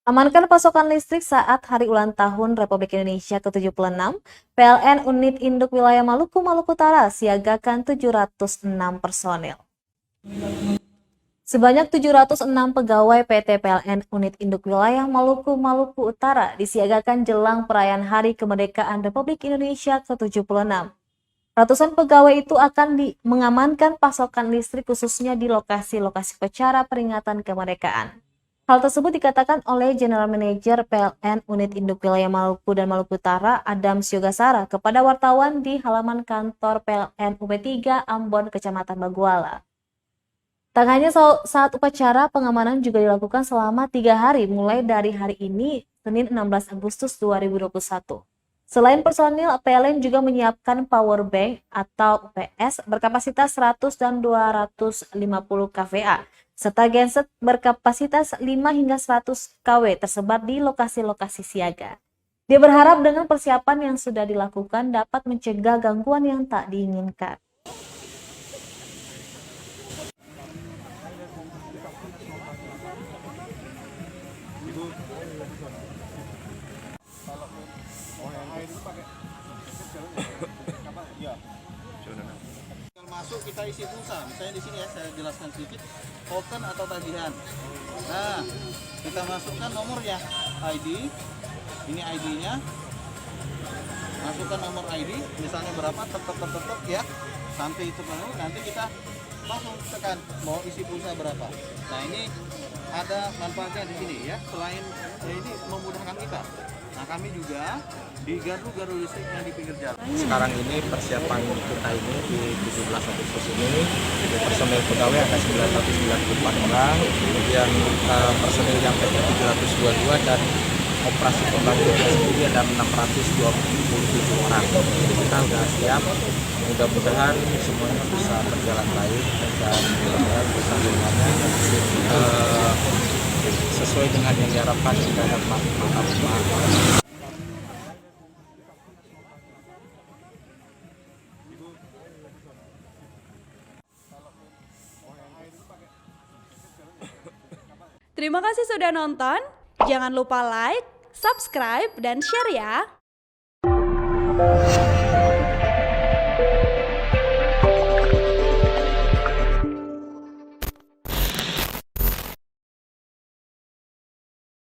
Amankan pasokan listrik saat Hari Ulang Tahun Republik Indonesia ke-76, PLN Unit Induk Wilayah Maluku, Maluku Utara siagakan 706 personil. Sebanyak 706 pegawai PT PLN Unit Induk Wilayah Maluku, Maluku Utara disiagakan jelang perayaan Hari Kemerdekaan Republik Indonesia ke-76. Ratusan pegawai itu akan mengamankan pasokan listrik khususnya di lokasi-lokasi upacara peringatan kemerdekaan. Hal tersebut dikatakan oleh General Manager PLN Unit Induk Wilayah Maluku dan Maluku Utara, Adam Syogasara, kepada wartawan di halaman kantor PLN UP3 Ambon, Kecamatan Baguala. Tak hanya saat upacara, pengamanan juga dilakukan selama 3 hari mulai dari hari ini, Senin 16 Agustus 2021. Selain personil, PLN juga menyiapkan power bank atau UPS berkapasitas 100 dan 250 kVA, serta genset berkapasitas 5 hingga 100 kW tersebar di lokasi-lokasi siaga. Dia berharap dengan persiapan yang sudah dilakukan dapat mencegah gangguan yang tak diinginkan. Masuk kita isi pulsa, misalnya di sini ya saya jelaskan sedikit, token atau tagihan. Nah, kita masukkan nomornya, ID, ini ID-nya, masukkan nomor ID, misalnya berapa, tetap ya, sampai itu penuh, nanti kita langsung tekan mau isi pulsa berapa. Nah ini ada manfaatnya di sini ya, selain ini memudahkan kita. Nah kami juga di gardu listrik yang di pinggir jalan. Sekarang ini persiapan kita ini di 17 Agustus ini personil pegawai ada 994 orang, kemudian personil yang PT 722 dan operasi pembantunya sendiri ada 627 orang. Jadi kita sudah siap, mudah-mudahan semuanya bisa berjalan baik dan mudah-mudahan bisa sesuai dengan yang diharapkan kita dapat mantap. Terima kasih sudah nonton. Jangan lupa like, subscribe, dan share ya.